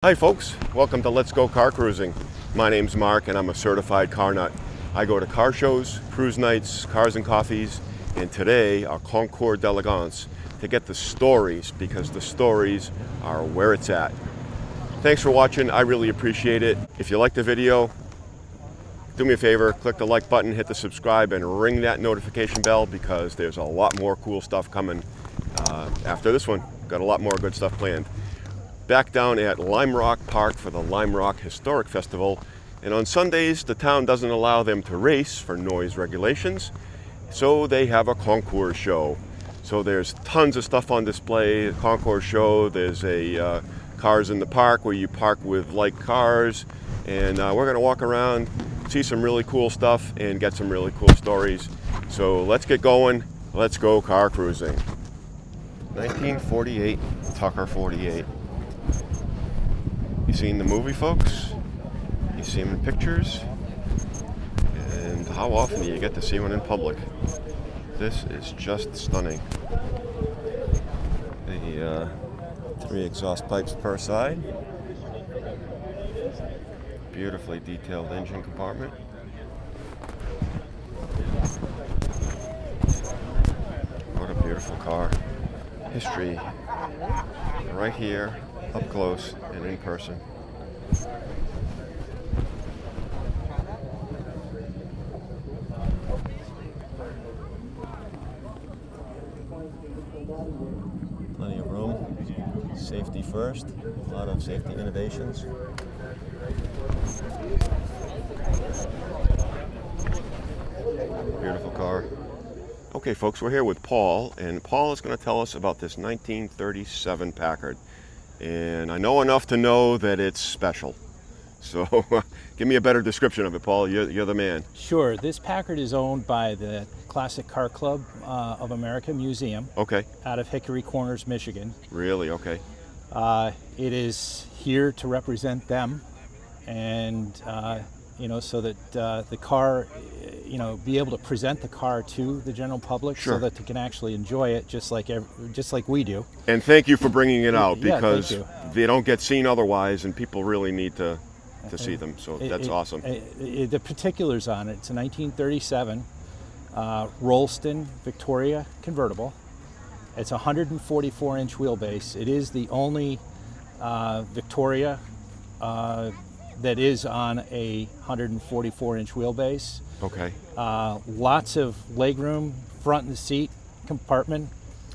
Hi folks, welcome to Let's Go Car Cruising. My name's Mark and I'm a certified car nut. I go to car shows, cruise nights, cars and coffees, and today our Concours d'Elegance to get the stories, because the stories are where it's at. Thanks for watching, I really appreciate it. If you like the video, do me a favor, click the like button, hit the subscribe, and ring that notification bell, because there's a lot more cool stuff coming after this one. Got a lot more good stuff planned. Back down at Lime Rock Park for the Lime Rock Historic Festival, and on Sundays the town doesn't allow them to race for noise regulations, so they have a concours show. So there's tons of stuff on display. The concours show, there's a cars in the park where you park with like cars, and we're going to walk around, see some really cool stuff, and get some really cool stories. So let's get going. Let's go car cruising. 1948 Tucker 48. You seen the movie, folks? You see them in pictures? And how often do you get to see one in public? This is just stunning. The 3 exhaust pipes per side. Beautifully detailed engine compartment. What a beautiful car. History right here, up close and in person. Plenty of room. Safety first. A lot of safety innovations. Beautiful car. Okay folks, we're here with Paul, and Paul is going to tell us about this 1937 Packard. And I know enough to know that it's special. So give me a better description of it, Paul. You're the man. Sure. This Packard is owned by the Classic Car Club of America Museum. Okay. Out of Hickory Corners, Michigan. Really? Okay. It is here to represent them, and so that the car, be able to present the car to the general public, sure, so that they can actually enjoy it just like we do. And thank you for bringing it out, Yeah, because they don't get seen otherwise, and people really need to see them. So that's awesome. The particulars on it: it's a 1937 Rolls-Royce Victoria convertible. It's a 144-inch wheelbase. It is the only Victoria that is on a 144-inch wheelbase. Okay. Lots of legroom, front in the seat compartment.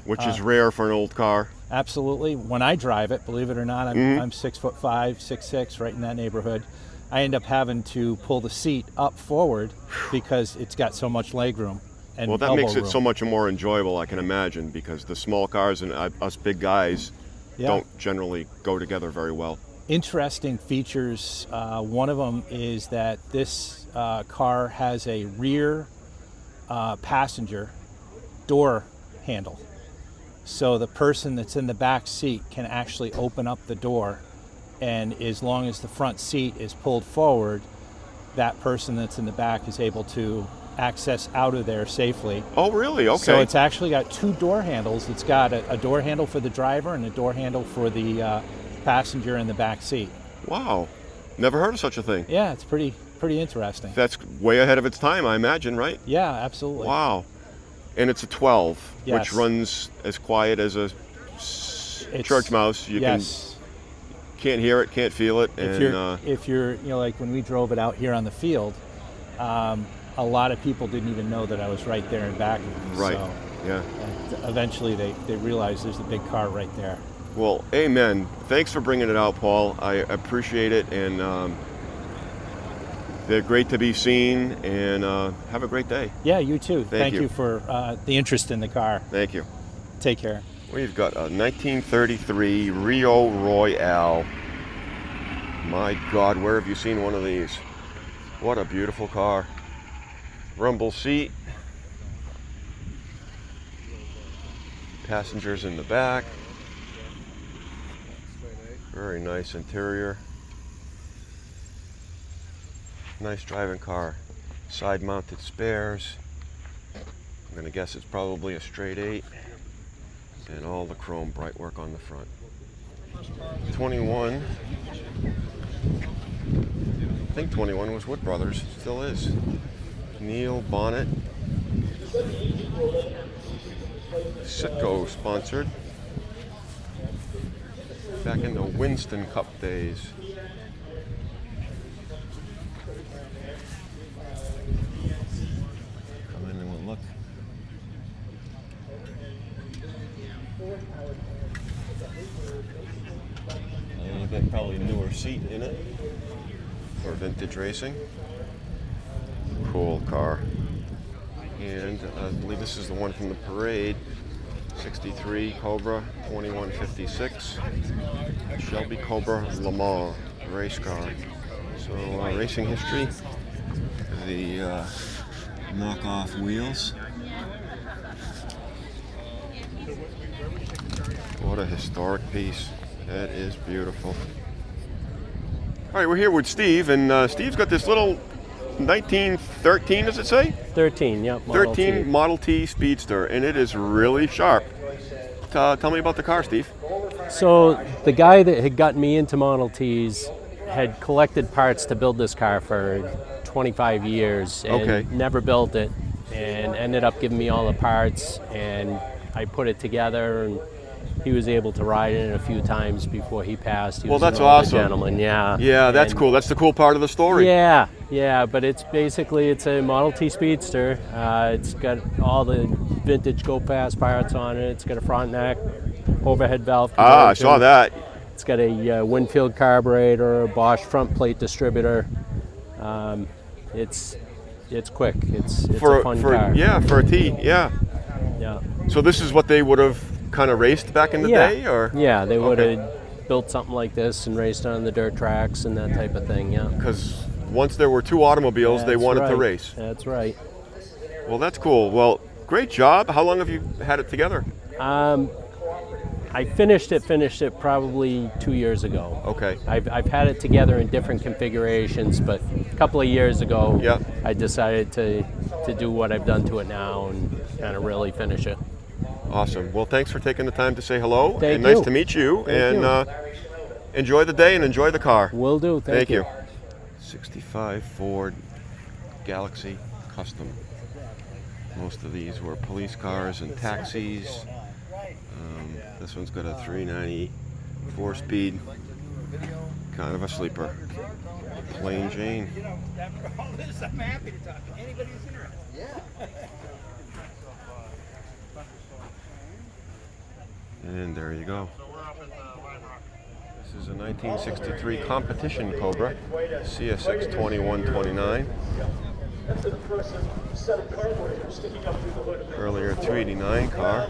Which is rare for an old car. Absolutely. When I drive it, believe it or not, I'm 6'5", 6'6", right in that neighborhood. I end up having to pull the seat up forward because it's got so much legroom. And well, that makes it room. so much more enjoyable, I can imagine, because the small cars and us big guys don't generally go together very well. Interesting features. One of them is that this car has a rear passenger door handle. So the person that's in the back seat can actually open up the door, and as long as the front seat is pulled forward, that person that's in the back is able to access out of there safely. Oh, really? Okay. So it's actually got 2 door handles. It's got a door handle for the driver and a door handle for the passenger in the back seat. Wow. Never heard of such a thing. Yeah, it's pretty interesting. That's way ahead of its time, I imagine, right? Yeah, absolutely. Wow. And it's a 12, yes, which runs as quiet as a church mouse. You can't hear it, can't feel it. If you're like when we drove it out here on the field, a lot of people didn't even know that I was right there in back of them. Right. So, yeah. Eventually they realized there's a big car right there. Well, amen. Thanks for bringing it out, Paul. I appreciate it, and they're great to be seen, and have a great day. Yeah, you too. Thank you for the interest in the car. Thank you. Take care. We've got a 1933 Rio Royale. My God, where have you seen one of these? What a beautiful car. Rumble seat. Passengers in the back. Very nice interior. Nice driving car. Side mounted spares. I'm going to guess it's probably a straight 8. And all the chrome bright work on the front. 21. I think 21 was Wood Brothers. Still is. Neil Bonnet. Sitco sponsored. Back in the Winston Cup days. Come in and we'll look. You get probably a newer seat in it for vintage racing. Cool car. And I believe this is the one from the parade. 63 Cobra 2156 Shelby Cobra Le Mans race car. So racing history. The knockoff wheels. What a historic piece. That is beautiful. All right, we're here with Steve, and Steve's got this little 1913, does it say? 13, yep. 13 Model T Speedster, and it is really sharp. Tell me about the car, Steve. So the guy that had gotten me into Model Ts had collected parts to build this car for 25 years and never built it, and ended up giving me all the parts, and I put it together, and he was able to ride in it a few times before he passed. He was that's an older awesome. Gentleman, yeah. Yeah, that's cool. That's the cool part of the story. Yeah, but it's a Model T Speedster. It's got all the vintage Go Fast parts on it. It's got a front neck, overhead valve conversion. I saw that. It's got a Winfield carburetor, a Bosch front plate distributor. It's quick. It's a fun car. Yeah, for a T. Yeah. Yeah. So this is what they would have kind of raced back in the day, or? Yeah, they would have built something like this and raced on the dirt tracks and that type of thing. Yeah. Because once there were two automobiles, they wanted to race. That's right. Well, that's cool. Well, great job. How long have you had it together? I finished it probably 2 years ago. Okay. I've had it together in different configurations, but a couple of years ago, I decided to do what I've done to it now and kind of really finish it. Awesome. Well, thanks for taking the time to say hello. Thank and you. Nice to meet you. Thank you. Enjoy the day and enjoy the car. Will do. Thank you. 65 Ford Galaxy Custom. Most of these were police cars and taxis. This one's got a 390 4-speed, kind of a sleeper. Plain Jane. After all this, I'm happy to talk to anybody who's interested. Yeah. And there you go. This is a 1963 competition Cobra, CSX 2129. That's an impressive set of carburetors sticking up through the hood. Earlier 289 car.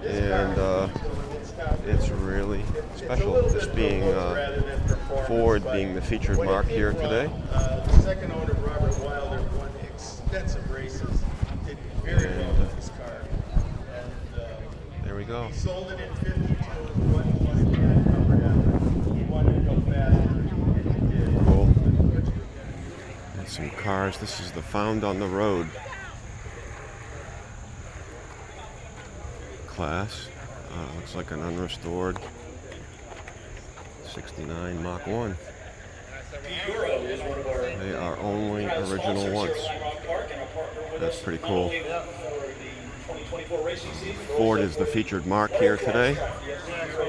And it's really special, this being Ford being the featured marque here today. Second owner Robert Wilder won extensive races. Did very well with this car. And there we go. he sold it in 52. One covered after. He wanted to go faster. Cool. And some cars. This is the Found on the Road class. Looks like an unrestored 69 Mach 1. They are only original ones. That's pretty cool. Ford is the featured marque here today.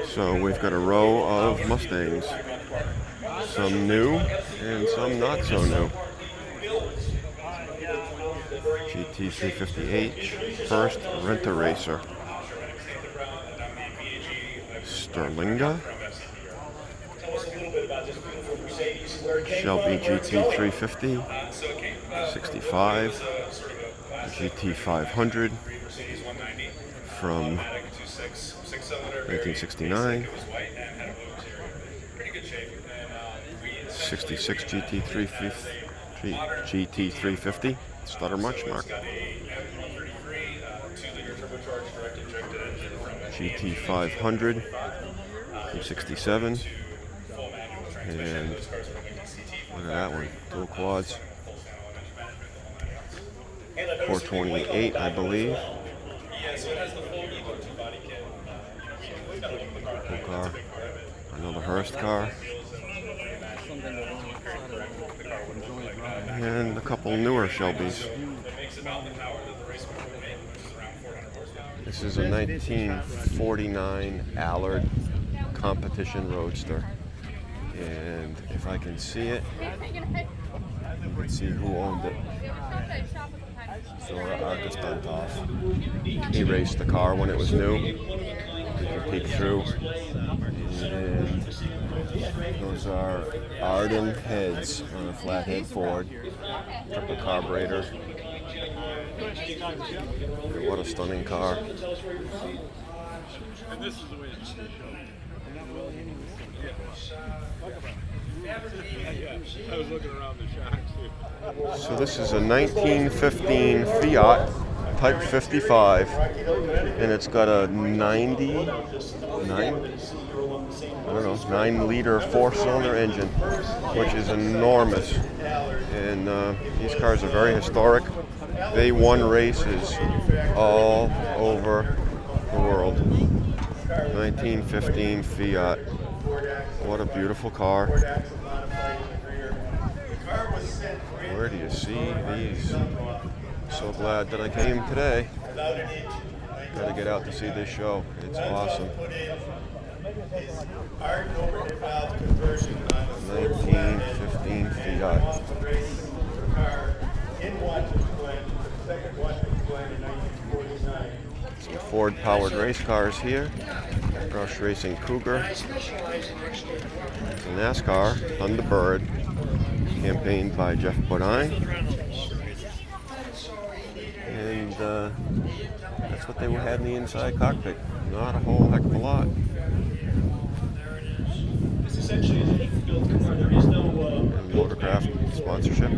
So we've got a row of Mustangs. Some new and some not so new. GT350H, first Rent-A-Racer. Sterlinga. Shelby GT350, 65, GT500 from 1969, 66 GT350, stutter much mark. GT500 from 67, and look at that one, dual quads. 428, I believe. Cool car. Another Hearst car. And a couple newer Shelbys. This is a 1949 Allard competition roadster. And if I can see it, you can see who owned it. Zora Arkustantoff. He raced the car when it was new. You can peek through. And those are Arden heads on a flathead Ford. Triple carburetor. What a stunning car. And this is the way it's shown. I was looking around the shocks too. So this is a 1915 Fiat Type 55, and it's got a 9-liter four-cylinder engine, which is enormous. And these cars are very historic. They won races all over the world. 1915 Fiat. What a beautiful car. Where do you see these? So glad that I came today. Got to get out to see this show. It's awesome. 1915 Fiat. Some Ford-powered race cars here. Rush Racing Cougar. It's a NASCAR Thunderbird, campaigned by Jeff DeMarey. And that's what they had in the inside cockpit. Not a whole heck of a lot. And Motorcraft sponsorship.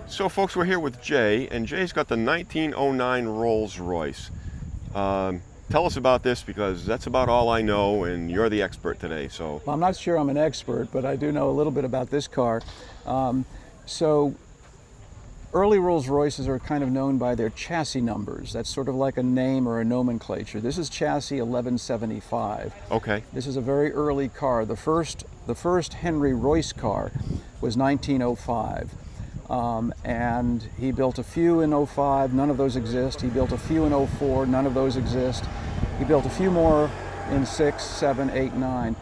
So folks, we're here with Jay, and Jay's got the 1909 Rolls-Royce. Tell us about this, because that's about all I know, and you're the expert today. So well, I'm not sure I'm an expert, but I do know a little bit about this car. So early Rolls-Royces are kind of known by their chassis numbers. That's sort of like a name or a nomenclature. This is chassis 1175. Okay. This is a very early car. The first Henry Royce car was 1905. And he built a few in 05, none of those exist. He built a few in 04, none of those exist. He built a few more in 6, 7, 8, 9.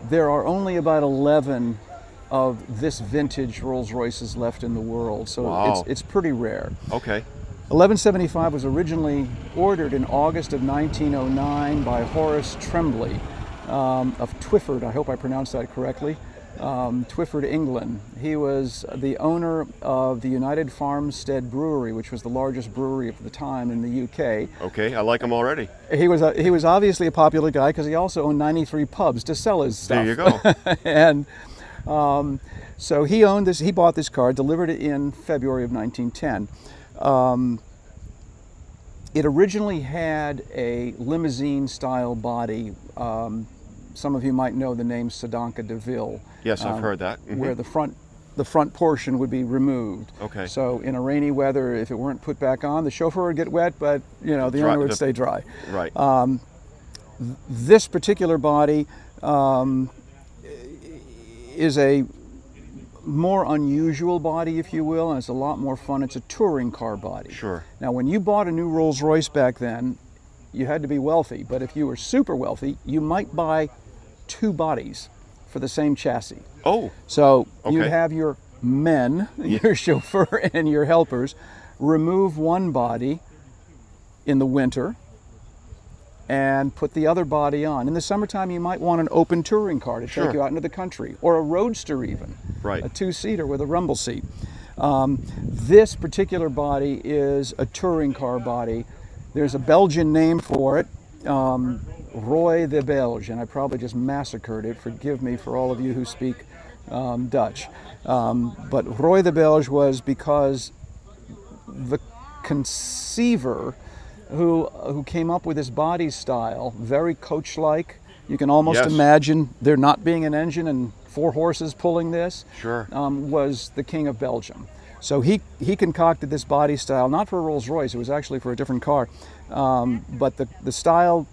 There are only about 11 of this vintage Rolls-Royces left in the world, so wow. it's pretty rare. Okay. 1175 was originally ordered in August of 1909 by Horace Tremblay of Twyford. I hope I pronounced that correctly. Twyford, England. He was the owner of the United Farmstead Brewery, which was the largest brewery of the time in the UK. Okay, I like him already. He was obviously a popular guy because he also owned 93 pubs to sell his stuff. There you go. And so he owned this. He bought this car, delivered it in February of 1910. It originally had a limousine-style body. Some of you might know the name Sedanka DeVille. Yes, I've heard that. Mm-hmm. Where the front portion would be removed. Okay. So in a rainy weather, if it weren't put back on, the chauffeur would get wet, but the owner would stay dry. Right. This particular body is a more unusual body, if you will, and it's a lot more fun. It's a touring car body. Sure. Now, when you bought a new Rolls-Royce back then, you had to be wealthy, but if you were super wealthy, you might buy two bodies for the same chassis. Oh. So okay. you'd have your men, your chauffeur and your helpers, remove one body in the winter and put the other body on. In the summertime, you might want an open touring car to take you out into the country, or a roadster even, right. A two-seater with a rumble seat. This particular body is a touring car body. There's a Belgian name for it, Roy the Belge, and I probably just massacred it. Forgive me for all of you who speak Dutch. But Roy the Belge was because the conceiver who came up with this body style, very coach-like. You can almost imagine there not being an engine and 4 horses pulling this. Sure. Was the king of Belgium. So he concocted this body style, not for a Rolls-Royce, it was actually for a different car. But the style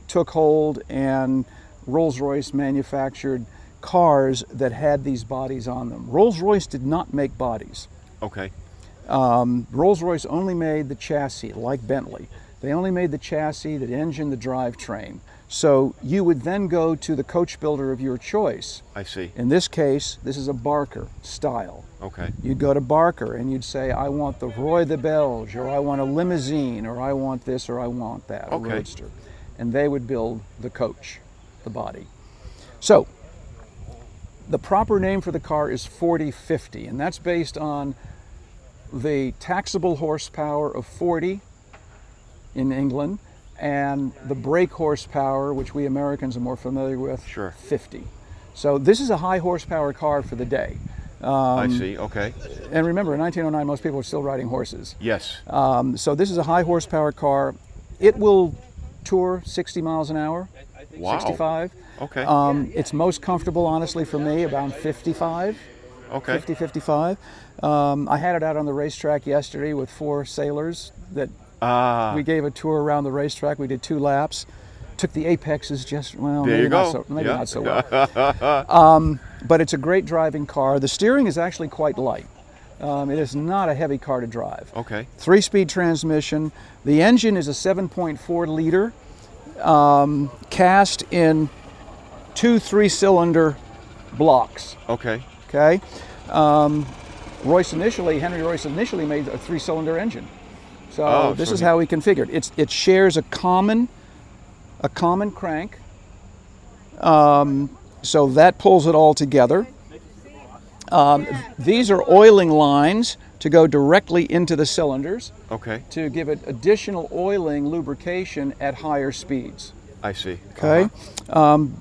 took hold and Rolls-Royce manufactured cars that had these bodies on them. Rolls-Royce did not make bodies. Okay. Rolls-Royce only made the chassis, like Bentley. They only made the chassis, the engine, the drivetrain. So you would then go to the coach builder of your choice. I see. In this case, this is a Barker style. Okay. You'd go to Barker and you'd say, I want the Roy the Belge, or I want a limousine, or I want this, or I want that, a Okay. roadster. And they would build the coach, the body. So the proper name for the car is 4050, and that's based on the taxable horsepower of 40 in England and the brake horsepower, which we Americans are more familiar with, Sure. 50. So this is a high horsepower car for the day. I see. Okay. And remember, in 1909, most people were still riding horses. Yes. So this is a high horsepower car. It will tour 60 miles an hour, Wow. 65. Okay. It's most comfortable, honestly, for me, about 55. Okay. 50, 55. I had it out on the racetrack yesterday with 4 sailors that we gave a tour around the racetrack. We did 2 laps. Took the apexes just, well, There maybe, you go. not so well. But it's a great driving car. The steering is actually quite light. It is not a heavy car to drive. Okay. 3-speed transmission. The engine is a 7.4 liter, cast in 2 3-cylinder blocks. Okay. Okay. Henry Royce initially made a 3-cylinder engine. So this is how he configured. It shares a common crank. So that pulls it all together. These are oiling lines to go directly into the cylinders Okay. to give it additional oiling lubrication at higher speeds. I see. Okay.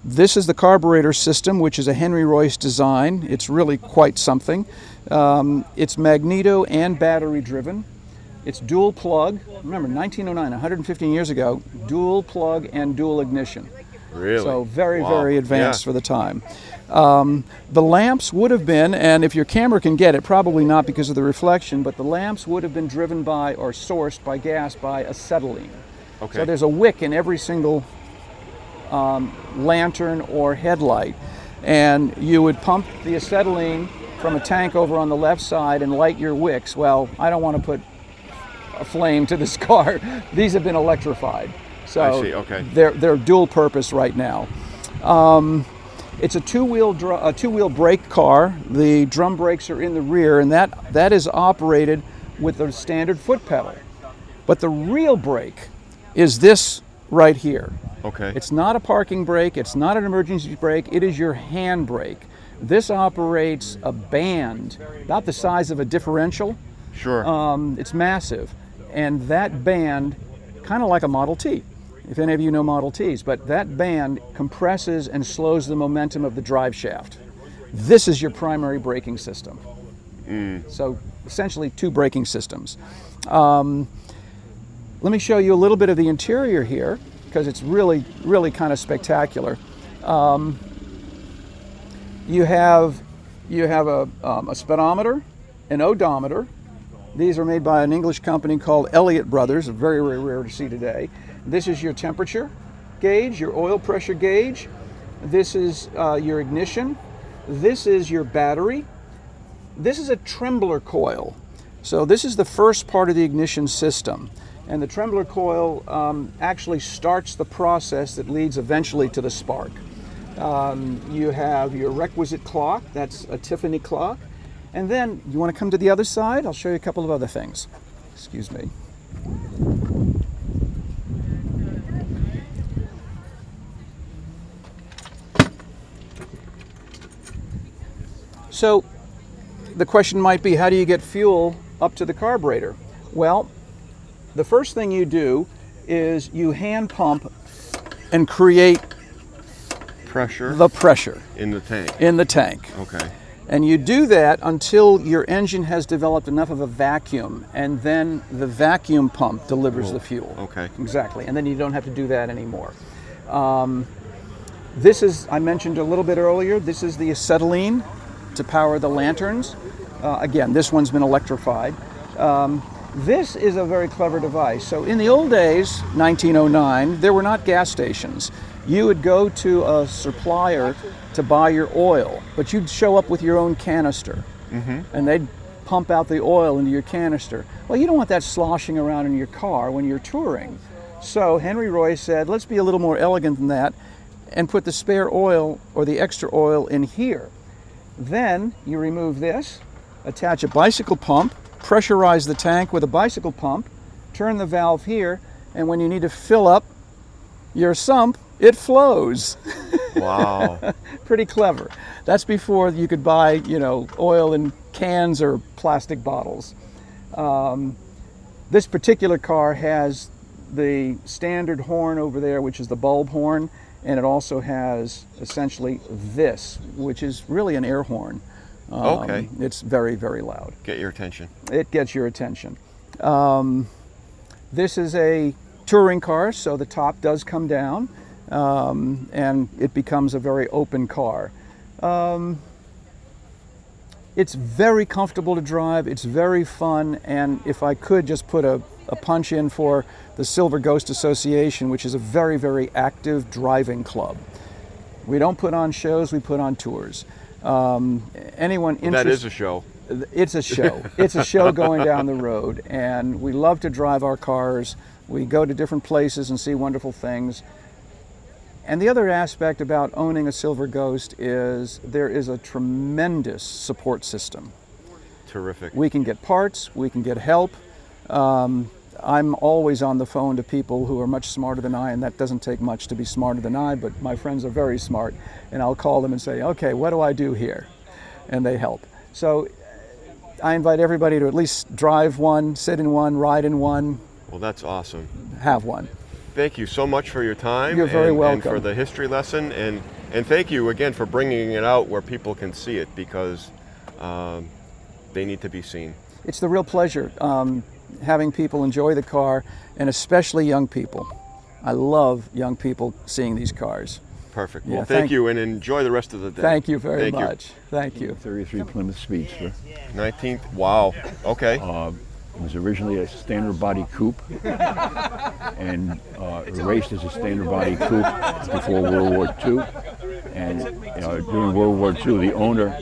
This is the carburetor system, which is a Henry Royce design. It's really quite something. It's magneto and battery driven. It's dual plug. Remember, 1909, 115 years ago, dual plug and dual ignition. Really? So very, Wow. very advanced Yeah. for the time. The lamps would have been, and if your camera can get it, probably not because of the reflection, but the lamps would have been driven by or sourced by gas by acetylene. Okay. So there's a wick in every single lantern or headlight, and you would pump the acetylene from a tank over on the left side and light your wicks. Well, I don't want to put a flame to this car. These have been electrified, so I see, okay. they're dual purpose right now. It's a two-wheel brake car. The drum brakes are in the rear, and that is operated with a standard foot pedal. But the real brake is this right here. Okay. It's not a parking brake, it's not an emergency brake, it is your hand brake. This operates a band about the size of a differential. Sure. It's massive, and that band, kind of like a Model T, if any of you know Model Ts, but that band compresses and slows the momentum of the drive shaft. This is your primary braking system. So essentially 2 braking systems. Let me show you a little bit of the interior here, because it's really, really kind of spectacular. You have a speedometer, an odometer. These are made by an English company called Elliott Brothers, very, very rare to see today. This is your temperature gauge, your oil pressure gauge. This is your ignition. This is your battery. This is a trembler coil. So this is the first part of the ignition system. And the trembler coil actually starts the process that leads eventually to the spark. You have your requisite clock, that's a Tiffany clock. And then, you want to come to the other side? I'll show you a couple of other things. Excuse me. So, the question might be, how do you get fuel up to the carburetor? Well, the first thing you do is you hand pump and create Pressure the pressure in the tank. in the tank. Okay. And you do that until your engine has developed enough of a vacuum, and then the vacuum pump delivers the fuel. Okay. Exactly, and then you don't have to do that anymore. This is, I mentioned a little bit earlier, this is the acetylene to power the lanterns. Again, this one's been electrified. This is a very clever device. So in the old days, 1909, there were not gas stations. You would go to a supplier to buy your oil, but you'd show up with your own canister, and they'd pump out the oil into your canister. Well, you don't want that sloshing around in your car when you're touring. So Henry Roy said, let's be a little more elegant than that and put the spare oil or the extra oil in here. Then you remove this, attach a bicycle pump, pressurize the tank with a bicycle pump, turn the valve here, and when you need to fill up your sump, it flows. Wow. Pretty clever. That's before you could buy, oil in cans or plastic bottles. This particular car has the standard horn over there, which is the bulb horn, and it also has essentially this, which is really an air horn. Okay. It's very, very loud. Get your attention. It gets your attention. This is a touring car, so the top does come down, and it becomes a very open car. It's very comfortable to drive, it's very fun, and if I could just put a punch in for the Silver Ghost Association, which is a very, very active driving club. We don't put on shows, we put on tours. Anyone interested? That is a show. It's a show. It's a show going down the road, and we love to drive our cars. We go to different places and see wonderful things. And the other aspect about owning a Silver Ghost is there is a tremendous support system. Terrific. We can get parts, we can get help. I'm always on the phone to people who are much smarter than I, and that doesn't take much to be smarter than I, but my friends are very smart, and I'll call them and say, okay, what do I do here? And they help. So I invite everybody to at least drive one, sit in one, ride in one. Well, that's awesome. Have one. Thank you so much for your time. You're very welcome. And for the history lesson, and thank you again for bringing it out where people can see it, because they need to be seen. It's the real pleasure, having people enjoy the car, and especially young people. I love young people seeing these cars. Perfect. Yeah, Well, thank you, and enjoy the rest of the day. Thank you very much. Thank you. 33 Plymouth Speedster. 19th. Wow. Okay. It was originally a standard body coupe and raced as a standard body coupe before World War II. And during World War II, the owner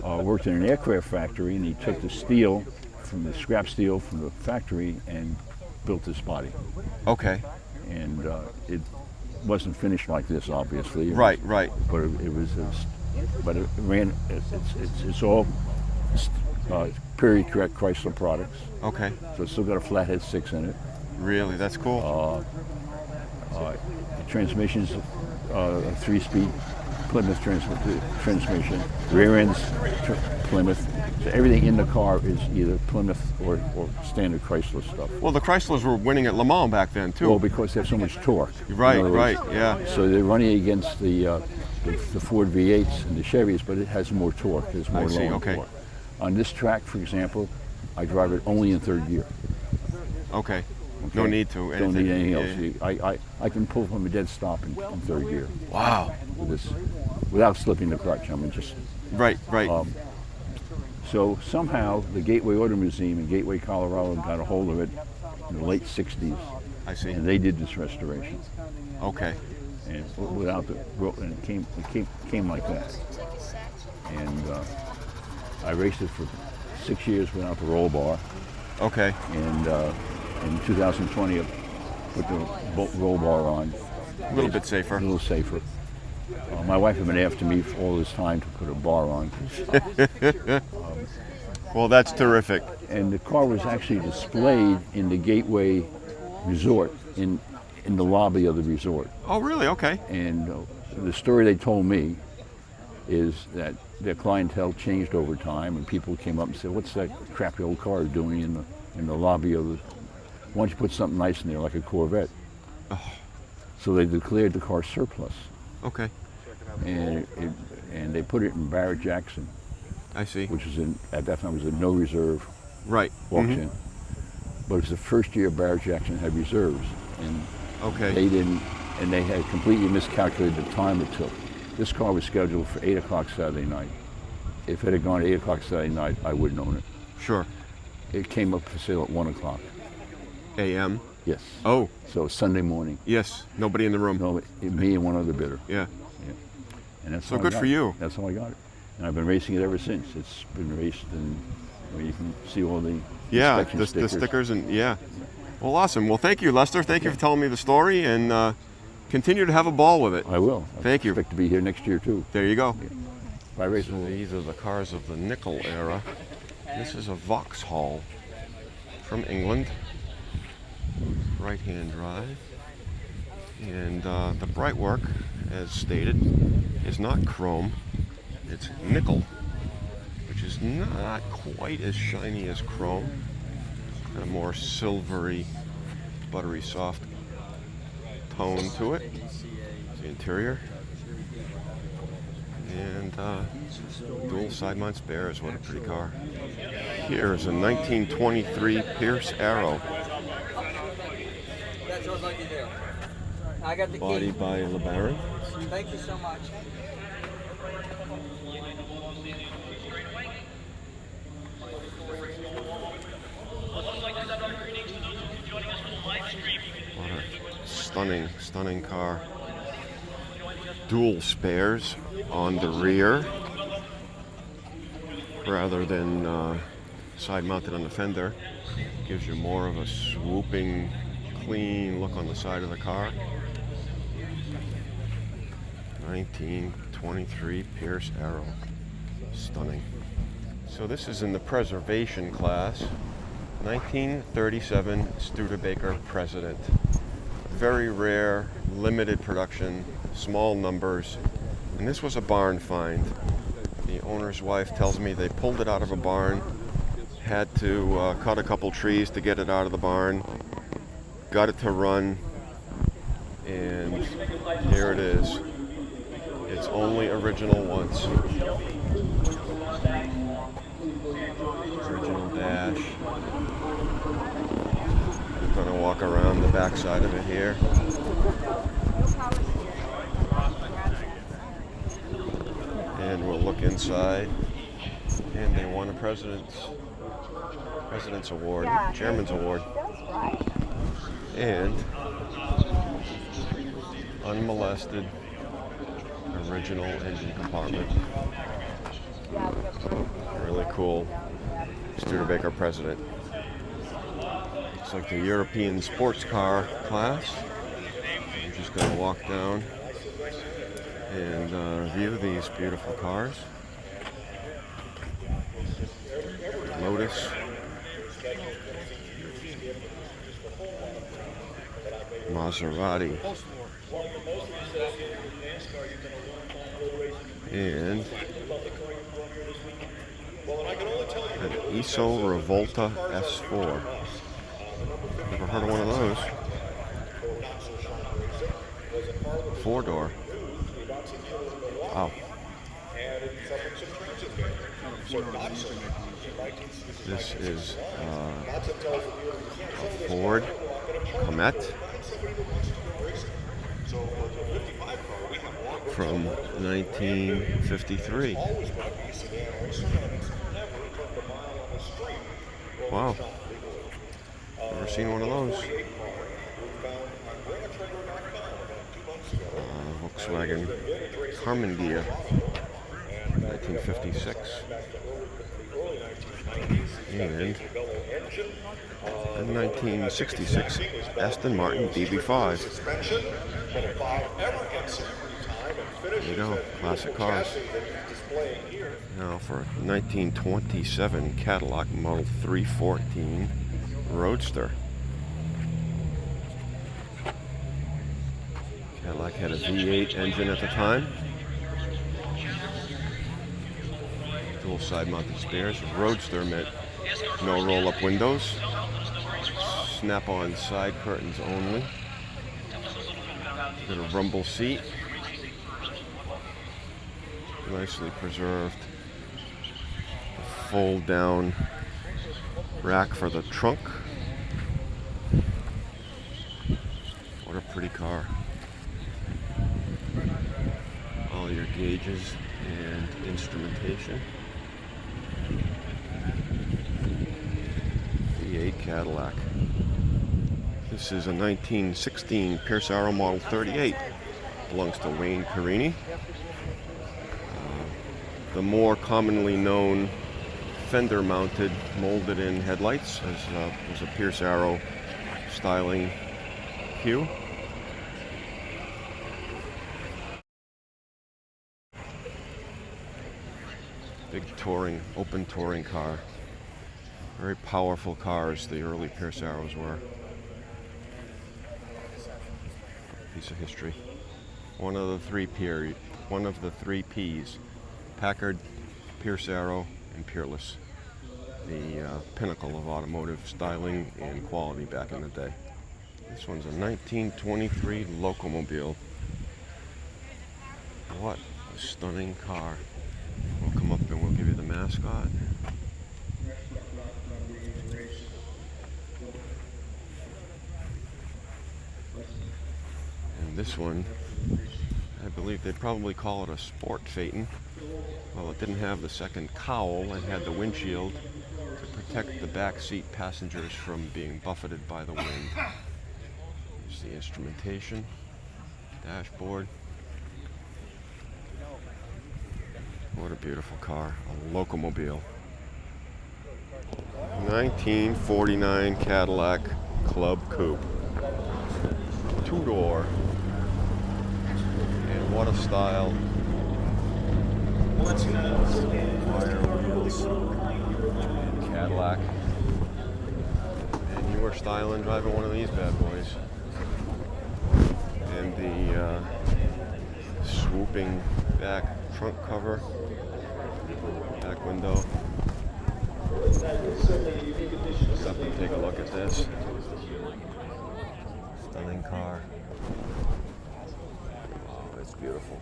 worked in an aircraft factory, and he took the steel, from the scrap steel from the factory, and built this body. Okay. And it wasn't finished like this, obviously. Right. But but it ran. It's all period correct Chrysler products. Okay. So it's still got a flathead 6 in it. Really, that's cool. The transmission's a 3-speed Plymouth transmission. Rear end's Plymouth. So everything in the car is either Plymouth or standard Chrysler stuff. Well, the Chryslers were winning at Le Mans back then too. Well, because they have so much torque. Right. Yeah. So they're running against the Ford V8s and the Chevys, but it has more torque. There's more low torque. On this track, for example, I drive it only in third gear. Okay. No need to. Don't need anything else. I can pull from a dead stop in third gear. Wow. With this, without slipping the clutch. I mean, just. Right. So somehow the Gateway Auto Museum in Gateway, Colorado got a hold of it in the late 60s. I see. And they did this restoration. Okay. And it came like that. And I raced it for 6 years without the roll bar. Okay. And in 2020, I put the roll bar on. A little bit safer. A little safer. My wife had been after me for all this time to put a bar on. Well, that's terrific. And the car was actually displayed in the Gateway Resort, in the lobby of the resort. Oh, really? Okay. And the story they told me is that their clientele changed over time, and people came up and said, "What's that crappy old car doing in the lobby of the? Why don't you put something nice in there, like a Corvette?" Oh. So they declared the car surplus. Okay. And they put it in Barrett Jackson. I see. Which was at that time was a no reserve. Right. Auction. But it was the first year Barrett Jackson had reserves, and okay. They had completely miscalculated the time it took. This car was scheduled for 8 o'clock Saturday night. If it had gone to 8 o'clock Saturday night, I wouldn't own it. Sure. It came up for sale at 1 o'clock. A.M. Yes. Oh, So Sunday morning. yes. Nobody in the room. No, me and one other bidder. Yeah. Yeah. And that's So how I good got for it. you. That's how I got it. And I've been racing it ever since. It's been raced, and you can see all the Yeah, inspection the stickers and yeah. Well, awesome. Well, thank you, Lester. Thank you for telling me the story, and continue to have a ball with it. I will. Thank I you. expect to be here next year too. There you go. Bye, race. So these are the cars of the nickel era. This is a Vauxhall from England, right-hand drive, and the brightwork, as stated, is not chrome. It's nickel, which is not quite as shiny as chrome. Got a more silvery, buttery soft tone to it. The interior. And dual side mount spares. What a pretty car. Here is a 1923 Pierce Arrow. That's what I'd like to do. I got the Body key. by LeBaron. Thank you so much. What a stunning car. Dual spares on the rear rather than side mounted on the fender. Gives you more of a swooping, clean look on the side of the car. 1923 Pierce Arrow. Stunning. So this is in the preservation class. 1937 Studebaker President. Very rare, limited production, small numbers, and this was a barn find. The owner's wife tells me they pulled it out of a barn, had to cut a couple trees to get it out of the barn, got it to run, and here it is. It's only original once. Original dash. I'm gonna walk around the back side of it here. And we'll look inside. And they won a President's Award, Chairman's Award. And unmolested original engine compartment. Really cool Studebaker President. It's like the European sports car class. I'm just going to walk down and view these beautiful cars. Lotus. Maserati. And an ISO Revolta S4. Never heard of one of those. Four-door. Wow. This is a Ford Comet from 1953. Wow. Never seen one of those. Volkswagen Carmendia, 1956. And a 1966 Aston Martin DB5. There you go, classic cars. Now for a 1927 Cadillac Model 314 Roadster. Cadillac had a V8 engine at the time. Dual side mounted spares. Roadster meant no roll-up windows. Snap-on side curtains only. Got a rumble seat. Nicely preserved. A fold-down rack for the trunk. What a pretty car. All your gauges and instrumentation. Cadillac. This is a 1916 Pierce Arrow Model 38. Belongs to Wayne Carini. The more commonly known fender-mounted, molded-in headlights was a Pierce Arrow styling hue. Big touring, open touring car. Very powerful cars, the early Pierce Arrows were. Piece of history. One of the three P's. Packard, Pierce Arrow, and Peerless. The pinnacle of automotive styling and quality back in the day. This one's a 1923 Locomobile. What a stunning car. We'll come up and we'll give you the mascot. And this one, I believe they'd probably call it a sport Phaeton. Well, it didn't have the second cowl. It had the windshield to protect the back seat passengers from being buffeted by the wind. Here's the instrumentation, dashboard. What a beautiful car, a Locomobile. 1949 Cadillac Club Coupe. Two-door. And what a style. Wire wheels. And Cadillac. And you were styling driving one of these bad boys. And the swooping back trunk cover. Back window. Stop and take a look at this. Stunning car. Wow, it's beautiful.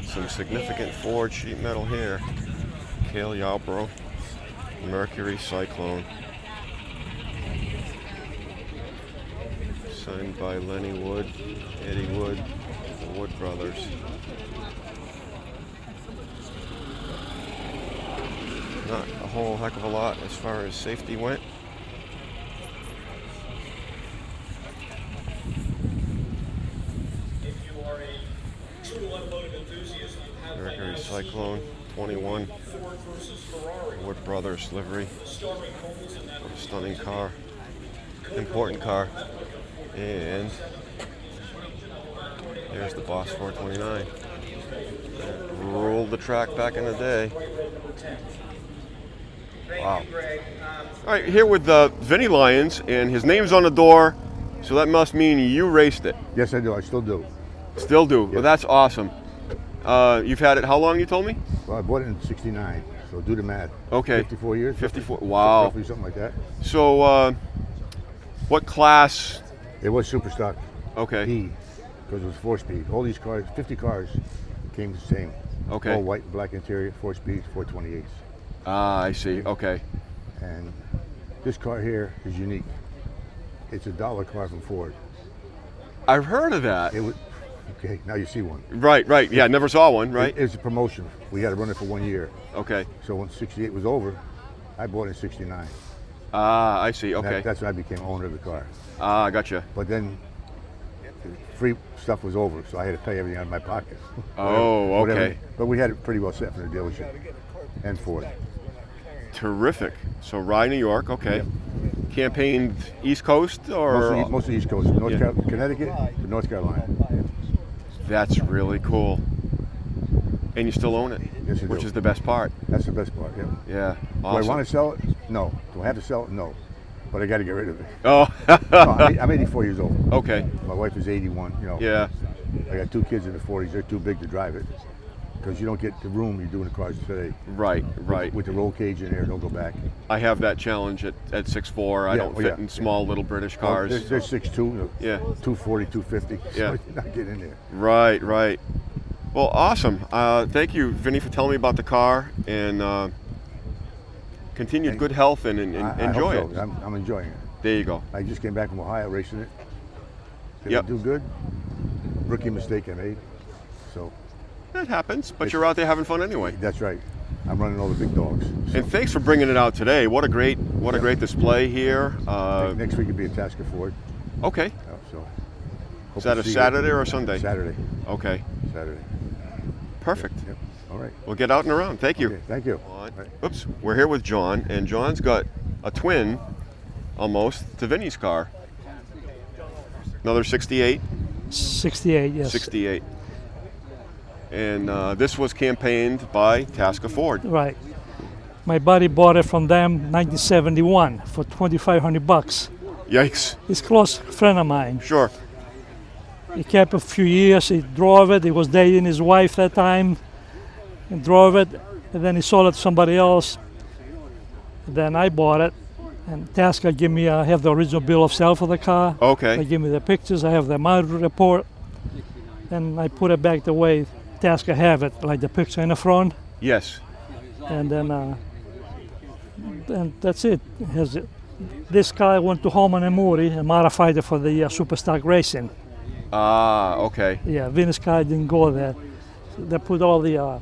Some significant Ford sheet metal here. Cale Yarborough, Mercury Cyclone. Signed by Lenny Wood, Eddie Wood, the Wood brothers. Not a whole heck of a lot as far as safety went. Mercury Cyclone 21, Wood brothers livery. What a stunning car, important car. And there's the Boss 429. Ruled the track back in the day. Wow. All right, here with Vinny Lyons, and his name's on the door, so that must mean you raced it. Yes, I do. I still do. Still do. Yes. Well, that's awesome. You've had it how long, you told me? Well, I bought it in '69, so do the math. Okay. 54 years. 54. Wow. Roughly something like that. So, what class? It was super stock. Okay. E, because it was 4-speed. All these cars, 50 cars, came the same. Okay. All white, black interior, 4-speed, 428s. Ah, I see. Okay. And this car here is unique. It's a dollar car from Ford. I've heard of that. It was, okay, now you see one. Right, right. Yeah, never saw one, right? It's a promotion. We had to run it for 1 year. Okay. So when '68 was over, I bought it in '69. Ah, I see. Okay. That's when I became owner of the car. Ah, I gotcha. But then the free stuff was over, so I had to pay everything out of my pocket. Oh, Whatever. okay. But we had it pretty well set from the dealership and Ford. Terrific. So Rye, New York. Okay. Campaigned East Coast or? Mostly East Coast, Connecticut to North Carolina. That's really cool. And you still own it, Yes, I which do. is the best part. That's the best part, yeah. Yeah. Do Awesome. I want to sell it? No. Do I have to sell it? No. But I got to get rid of it. Oh. No, I'm 84 years old. Okay. My wife is 81, you know. Yeah. I got 2 kids in the 40s. They're too big to drive it because you don't get the room you do in the cars today. Right. Right. With the roll cage in there, don't go back. I have that challenge at 6'4". I don't fit in small little British cars. They're 6'2", Yeah. 240, 250. Yeah. So you're not getting in there. Right. Right. Well, awesome. Thank you, Vinny, for telling me about the car, and continued good health and enjoy I hope it. so. I'm enjoying it. There you go. I just came back from Ohio racing it. Did Yep. I do good? Rookie mistake I made. So It happens, but you're out there having fun anyway. That's right. I'm running all the big dogs. And thanks for bringing it out today. What a great display here. Next week will be at Tasker Ford. Okay. So Is that a Saturday or a Sunday? Saturday. Okay. Saturday. Perfect. Yep. All right. We'll get out and around. Thank you. Okay, thank you. Oops. We're here with John, and John's got a twin, almost, to Vinny's car. Another 68. 68, yes. 68. And this was campaigned by Tasker Ford. Right. My buddy bought it from them 1971 for $2,500. Yikes. He's a close friend of mine. Sure. He kept it a few years. He drove it. He was dating his wife that time. He drove it, and then he sold it to somebody else. Then I bought it, and Tasker gave me, I have the original bill of sale for the car. Okay. They give me the pictures. I have the mileage report, and I put it back the way Tasker have it, like the picture in the front. Yes. And then that's it. This car went to Holman and Moody and modified it for the Superstock Racing. Ah, okay. Yeah, Vinny's car didn't go there. They put all the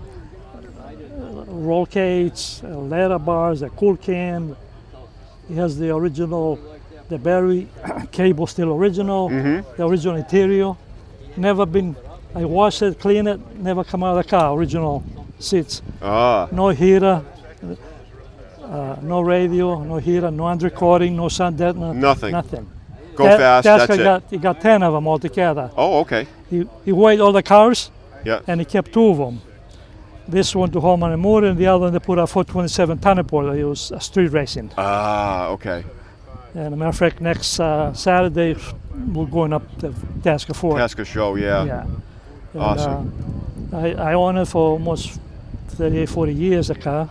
roll cages, ladder bars, a cool can. He has the original, the Barry cable still original, the original interior. Never been, I washed it, cleaned it, never come out of the car, original seats. Ah. No heater, no radio, no heater, no undercoating, no sun deadener. Nothing. Nothing. Go fast, that's it. He got 10 of them altogether. Oh, okay. He weighed all the cars, Yeah. and he kept 2 of them. This one to Holman and Moore, and the other one they put a 427 Thunderbolt. It was street racing. Ah, okay. And as a matter of fact, next Saturday we're going up to Tasker Ford. Tasker show, yeah. Yeah. And, Awesome. I owned it for almost 38, 40 years, the car.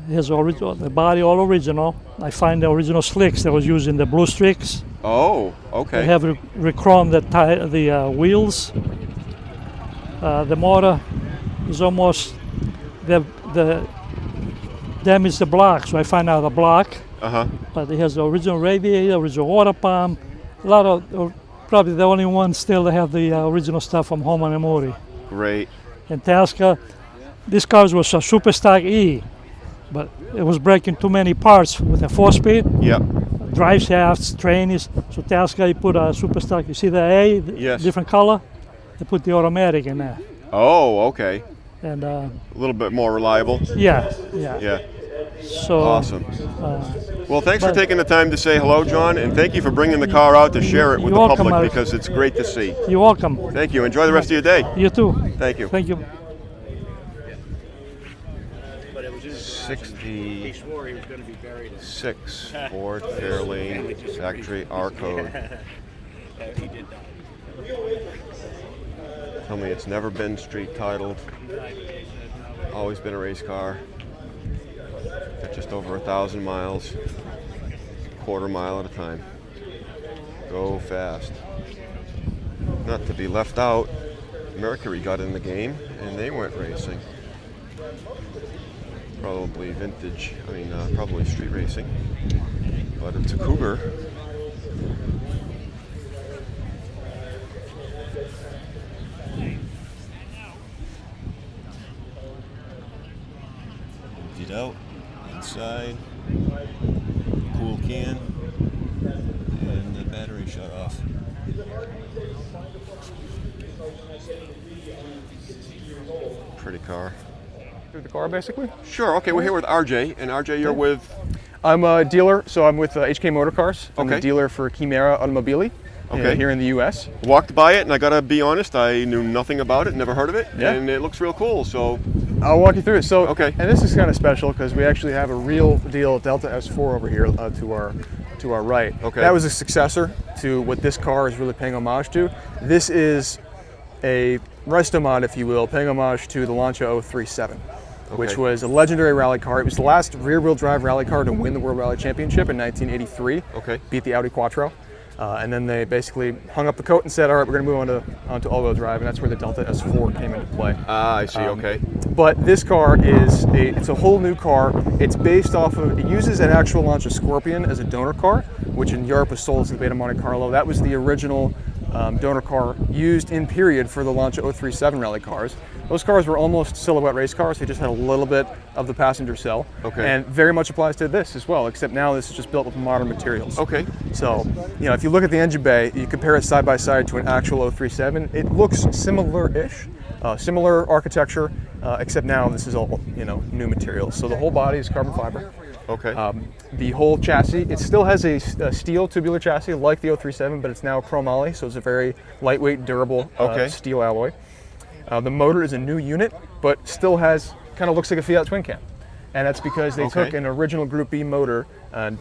His original, the body all original. I find the original slicks that was used in the blue streaks. Oh, They okay. have re-chromed the wheels. The motor is almost the damaged the block, so I find out the block. Uh-huh. But it has the original radiator, original water pump. A lot of probably the only one still that have the original stuff from Holman and Moore. Great. And Tasker, this car was a Superstock E, but it was breaking too many parts with a 4-speed. Yep. Drive shafts, trainers. So Tasker, he put a Superstock. You see the A, Yes. different color? They put the automatic in there. Oh, okay. And A little bit more reliable. yeah. Yeah. So Awesome. Well, thanks for taking the time to say hello, John, and thank you for bringing the car out to share it with You're the welcome, public Alex. because it's great to see. You're welcome. Thank you. Enjoy the rest of your day. You too. Thank you. Thank you. 66 Ford Fairlane factory R code. Tell me it's never been street titled. Always been a race car. Got just over 1,000 miles. Quarter mile at a time. Go fast. Not to be left out, Mercury got in the game and they went racing. Probably vintage, probably street racing. But it's a Cougar. Emptied out, inside, cool can, and the battery shut off. Pretty car. Through the car, basically. Sure. Okay, we're here with RJ, and RJ, you're with. I'm a dealer, so I'm with HK Motorcars. I'm Okay. the dealer for Kimera Automobili Okay. here in the U.S. Walked by it, and I gotta be honest, I knew nothing about it, never heard of it, Yeah. and it looks real cool. So, I'll walk you through it. So, Okay. and this is kind of special because we actually have a real deal Delta S4 over here to our right. Okay. That was a successor to what this car is really paying homage to. This is a resto mod, if you will, paying homage to the Lancia 037. Which Okay. was a legendary rally car. It was the last rear-wheel drive rally car to win the World Rally Championship in 1983. Okay. Beat the Audi Quattro. And then they basically hung up the coat and said, all right, we're going to move onto all-wheel drive, and that's where the Delta S4 came into play. Ah, I see. Okay. But this car it's a whole new car. It's based off of, it uses an actual Lancia Scorpion as a donor car, which in Europe was sold as the Beta Monte Carlo. That was the original donor car used in period for the launch of 037 rally cars. Those cars were almost silhouette race cars. They just had a little bit of the passenger cell. Okay. And very much applies to this as well, except now this is just built with modern materials. Okay. So, you know, if you look at the engine bay, you compare it side by side to an actual 037, it looks similar-ish, similar architecture, except now this is all, you know, new materials. So the whole body is carbon fiber. Okay. The whole chassis, it still has a steel tubular chassis like the 037, but it's now chromoly, so it's a very lightweight, durable steel alloy. The motor is a new unit, but still has, kind of looks like a Fiat twin cam. And that's because they took an original Group B motor,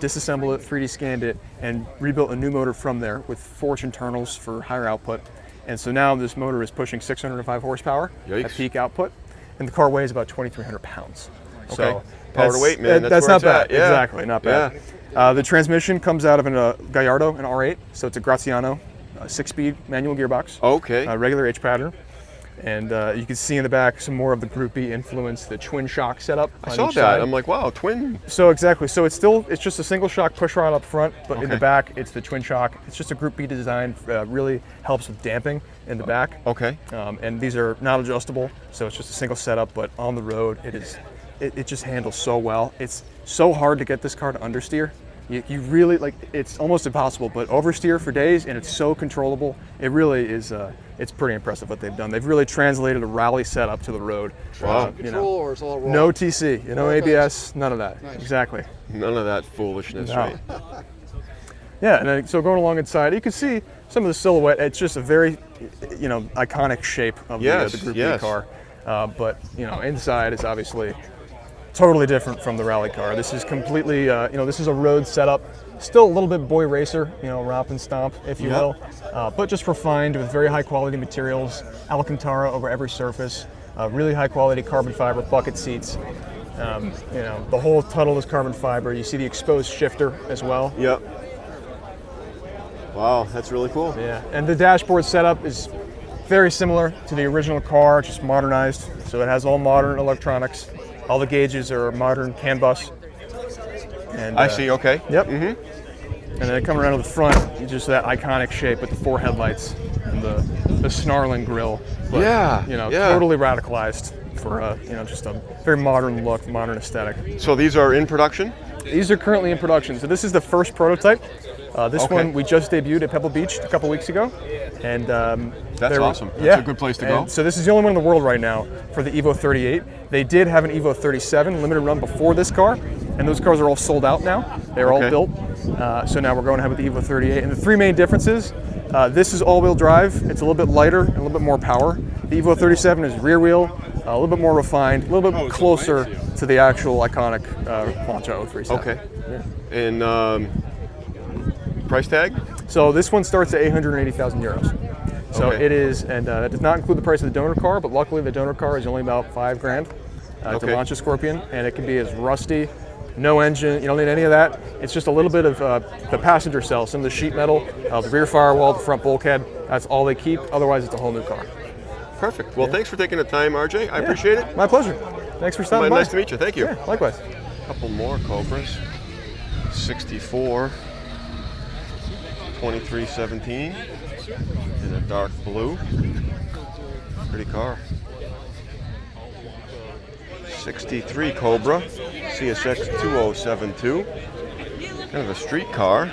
disassembled it, 3D scanned it, and rebuilt a new motor from there with forged internals for higher output. And so now this motor is pushing 605 horsepower at peak output, and the car weighs about 2,300 pounds. Okay. So power to weight, man. That's where not bad. it's at. Yeah. Exactly, not bad. Yeah. The transmission comes out of a Gallardo, an R8, so it's a Graziano, 6-speed manual gearbox. Okay. Regular H pattern. And you can see in the back some more of the Group B influence, the twin shock setup. I saw that. Side. I'm like, wow, twin. So exactly. So it's just a single shock push rod up front, but in the back it's the twin shock. It's just a Group B design. Really helps with damping in the back. Okay. And these are not adjustable, so it's just a single setup. But on the road, it just handles so well. It's so hard to get this car to understeer. You really, like, it's almost impossible, but oversteer for days, and it's so controllable. It really is, it's pretty impressive what they've done. They've really translated a rally setup to the road. Wow. Control or it's all raw? No TC, no ABS, none of that. Nice. Exactly. None of that foolishness, No. right? Yeah, and then, so going along inside, you can see some of the silhouette. It's just a very, you know, iconic shape of the Group B car. But, you know, inside is obviously totally different from the rally car. This is completely, you know, this is a road setup. Still a little bit boy racer, you know, romp and stomp, if you will, but just refined with very high quality materials, Alcantara over every surface, really high quality carbon fiber bucket seats. You know, the whole tunnel is carbon fiber. You see the exposed shifter as well. Yep. Wow, that's really cool. Yeah, and the dashboard setup is very similar to the original car, just modernized. So it has all modern electronics. All the gauges are modern CAN bus. And, I see, okay. Yep. And then coming around to the front, just that iconic shape with the 4 headlights and the snarling grille. But, you know, totally radicalized for you know, just a very modern look, modern aesthetic. So these are in production? These are currently in production. So this is the first prototype. This one we just debuted at Pebble Beach a couple weeks ago. And that's awesome. That's a good place to go. So this is the only one in the world right now for the EVO38. They did have an EVO37 limited run before this car, and those cars are all sold out now. They're all built. So now we're going ahead with the EVO38. And the 3 main differences, this is all-wheel drive. It's a little bit lighter and a little bit more power. The EVO37 is rear wheel, a little bit more refined, a little bit closer to the actual iconic Lancia 037. Okay. Yeah. And price tag? So this one starts at 880,000 euros. So it is, and that does not include the price of the donor car, but luckily the donor car is only about $5,000 to launch a Scorpion, and it can be as rusty, no engine, you don't need any of that. It's just a little bit of the passenger cell, some of the sheet metal, the rear firewall, the front bulkhead, that's all they keep, otherwise it's a whole new car. Perfect. Well, thanks for taking the time, RJ. I appreciate it. My pleasure. Thanks for stopping by. Nice to meet you. Thank you. Yeah, likewise. A couple more Cobras. 64, 2317 in a dark blue. Pretty car. 63 Cobra, CSX 2072. Kind of a street car.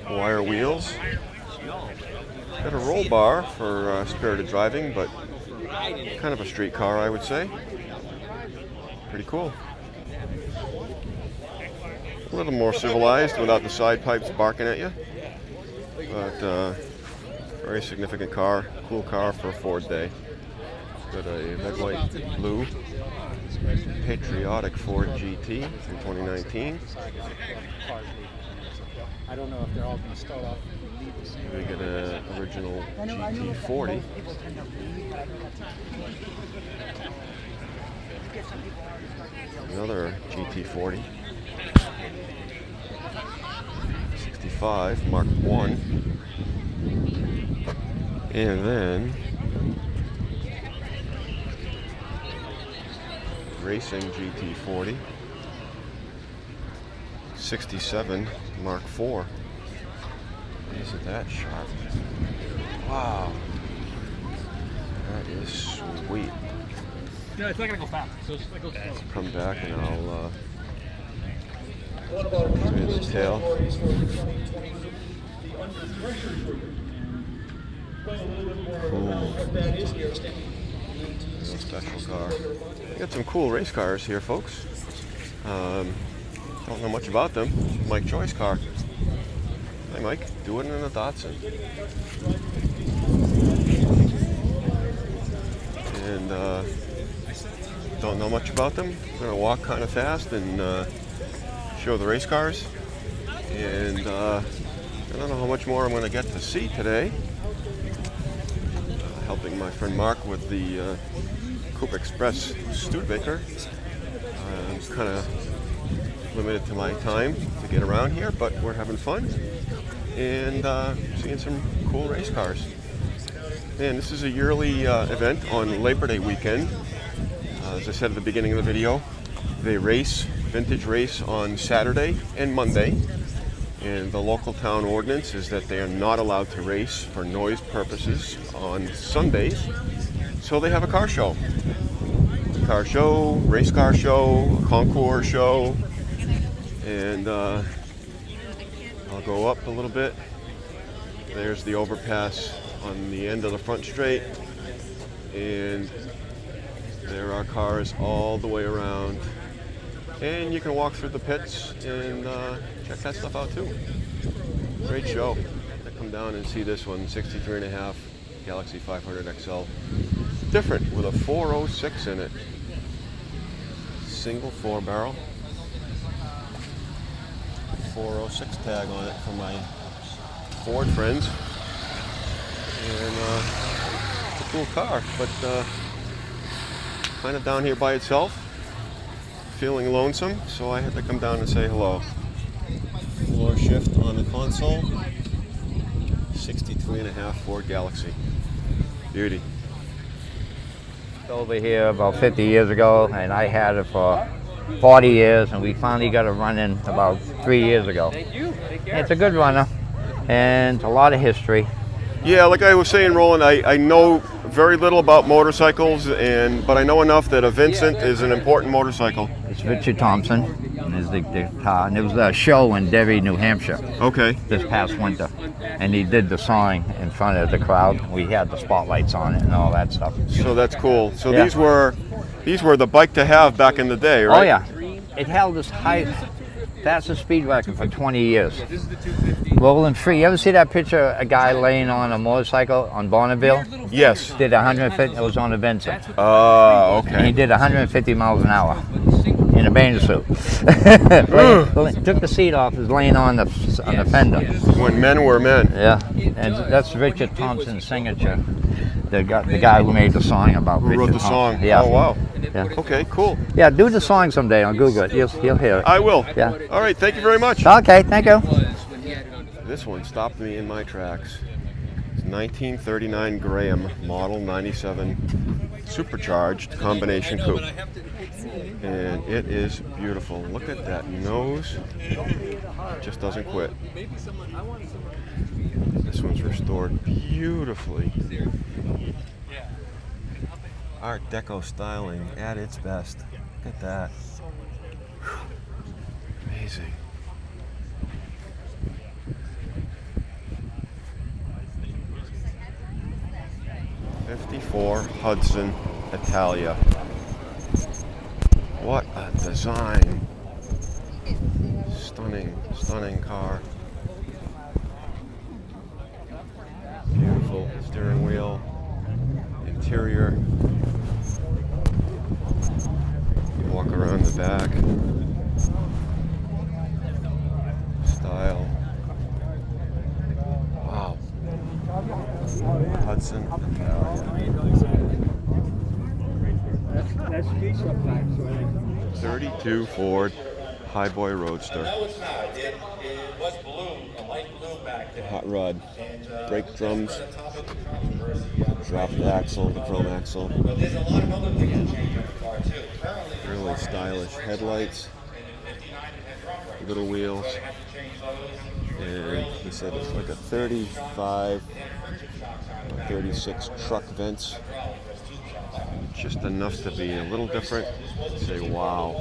Wire wheels. Got a roll bar for spirited driving, but kind of a street car, I would say. Pretty cool. A little more civilized without the side pipes barking at you. But very significant car, cool car for a Ford day. Got a red, white, blue, patriotic Ford GT from 2019. I don't know if they're all going to start off. We get an original GT40. Another GT40. 65 Mark 1. And then Racing GT40. 67 Mark 4. Isn't that sharp? Wow. That is sweet. No, it's not gonna go fast. So it's like go slow. Come back and I'll show you the tail. Cool. Real special car. We got some cool race cars here, folks. Don't know much about them. Mike Joy's car. Hi, Mike. Doing it in a Datsun. And don't know much about them. I'm gonna walk kind of fast and show the race cars. And I don't know how much more I'm gonna get to see today. Helping my friend Mark with the Coupe Express Studebaker. I'm kind of limited to my time to get around here, but we're having fun and seeing some cool race cars. And this is a yearly event on Labor Day weekend. As I said at the beginning of the video, they race, vintage race on Saturday and Monday. And the local town ordinance is that they are not allowed to race for noise purposes on Sundays. So they have a car show. Car show, race car show, a concours show. And I'll go up a little bit. There's the overpass on the end of the front straight. And there are cars all the way around. And you can walk through the pits and check that stuff out too. Great show. I come down and see this one, 63.5 Galaxy 500 XL. Different with a 406 in it. Single 4-barrel. 406 tag on it for my Ford friends. And it's a cool car, but kind of down here by itself. Feeling lonesome, so I had to come down and say hello. Floor shift on the console. 63.5 Ford Galaxy. Beauty. Over here about 50 years ago, and I had it for 40 years, and we finally got it running about 3 years ago. It's a good runner, and it's a lot of history. Yeah, like I was saying, Roland, I know very little about motorcycles, but I know enough that a Vincent is an important motorcycle. It's Richard Thompson, is the car, and it was a show in Derry, New Hampshire. Okay. This past winter, and he did the song in front of the crowd. We had the spotlights on it and all that stuff. So that's cool. So yeah. these were the bike to have back in the day, right? Oh yeah, it held this fastest speed record for 20 years. Rolling free. You ever see that picture of a guy laying on a motorcycle on Bonneville? Yes. Did 150, it was on a Vincent. Oh, okay. And he did 150 miles an hour in a bathing suit. Took the seat off, was laying on the fender. When men were men. Yeah, and that's Richard Thompson's signature. The guy who made the song about Who Richard wrote the Thompson. song? Yeah. Oh, wow. Yeah. Okay, cool. Yeah, do the song someday on Google it. You'll hear it. I will. Yeah. All right, thank you very much. Okay, thank you. This one stopped me in my tracks. It's 1939 Graham Model 97 supercharged combination coupe. And it is beautiful. Look at that nose. It just doesn't quit. This one's restored beautifully. Art Deco styling at its best. Look at that. Whew. Amazing. '54 Hudson Italia. What a design. Stunning, stunning car. Beautiful steering wheel. Interior. Walk around the back. Style. Wow. Hudson Italia. 32 Ford Highboy Roadster. Hot rod. Brake drums. Dropped axle, the chrome axle. Really stylish headlights. Little wheels. And the said it's like a 35 or 36 truck vents. Just enough to be a little different. Say wow.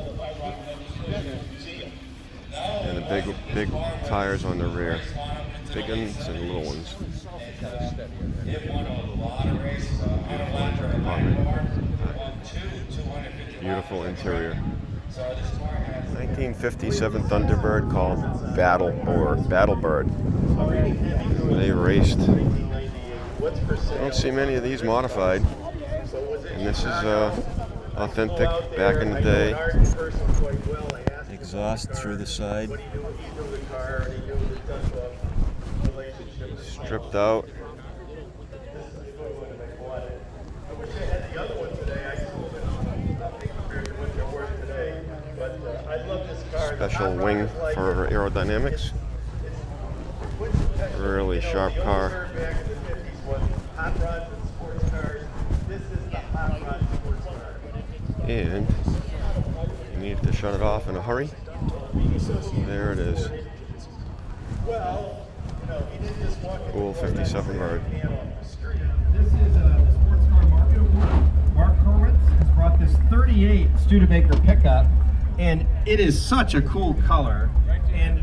And the big tires on the rear. Big ones and little ones. Beautiful interior. 1957 Thunderbird called Battlebird. They raced. I don't see many of these modified. And this is authentic back in the day. Exhaust through the side. Stripped out. Special wing for aerodynamics. Really sharp car. And you need to shut it off in a hurry. There it is. Cool 57 bird. This is a Sports Car Market Award. Mark Hurwitz has brought this 38 Studebaker pickup, and it is such a cool color. And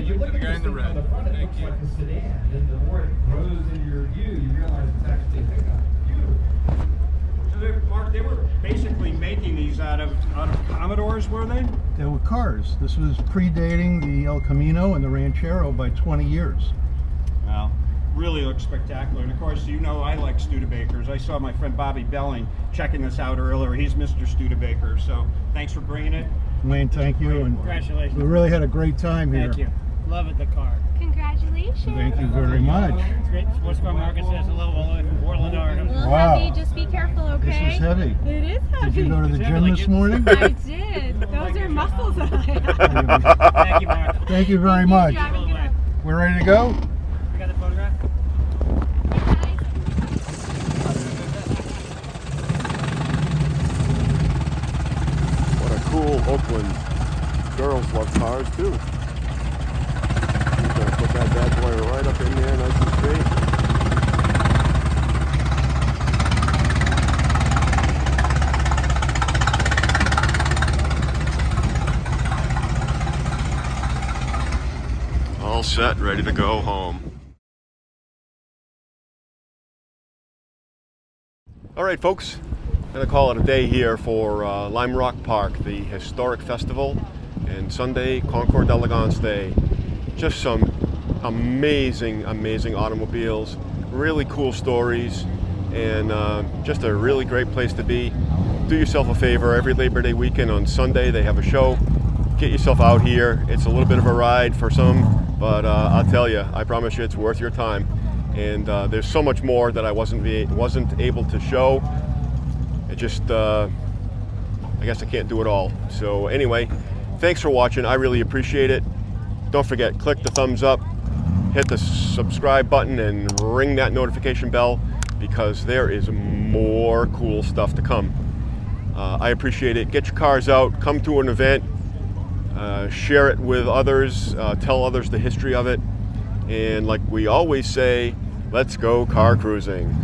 you look at this thing on the front, it looks like a sedan, and the more it grows into your view, you realize it's actually a pickup. Beautiful. So Mark, they were basically making these out of Commodores, were they? They were cars. This was predating the El Camino and the Ranchero by 20 years. Wow. Really looks spectacular. And of course, you know I like Studebakers. I saw my friend Bobby Belling checking this out earlier. He's Mr. Studebaker. So thanks for bringing it. Wayne, thank you. And congratulations. We really had a great time here. Thank you. Loving the car. Congratulations. Thank you very much. It's great. Sports Car Market says hello all the way from Portland, Oregon. A little Wow. heavy, just be careful, okay? This is heavy. It is heavy. Did you go to the gym this morning? I did. Those are muscles that I have. Thank you, Mark. Thank you very much. We're ready to go? We got the photograph? What a cool Oakland. Girls love cars too. He's gonna put that bad boy right up in there, nice and straight. All set, ready to go home. All right, folks, I'm gonna call it a day here for Lime Rock Park, the historic festival, and Sunday, Concours d'Elegance Day. Just some amazing, amazing automobiles, really cool stories, and just a really great place to be. Do yourself a favor, every Labor Day weekend on Sunday they have a show. Get yourself out here. It's a little bit of a ride for some, but I'll tell you, I promise you it's worth your time. And there's so much more that I wasn't able to show. It just, I guess I can't do it all. So anyway, thanks for watching. I really appreciate it. Don't forget, click the thumbs up, hit the subscribe button, and ring that notification bell because there is more cool stuff to come. I appreciate it. Get your cars out, come to an event, share it with others, tell others the history of it. And like we always say, let's go car cruising.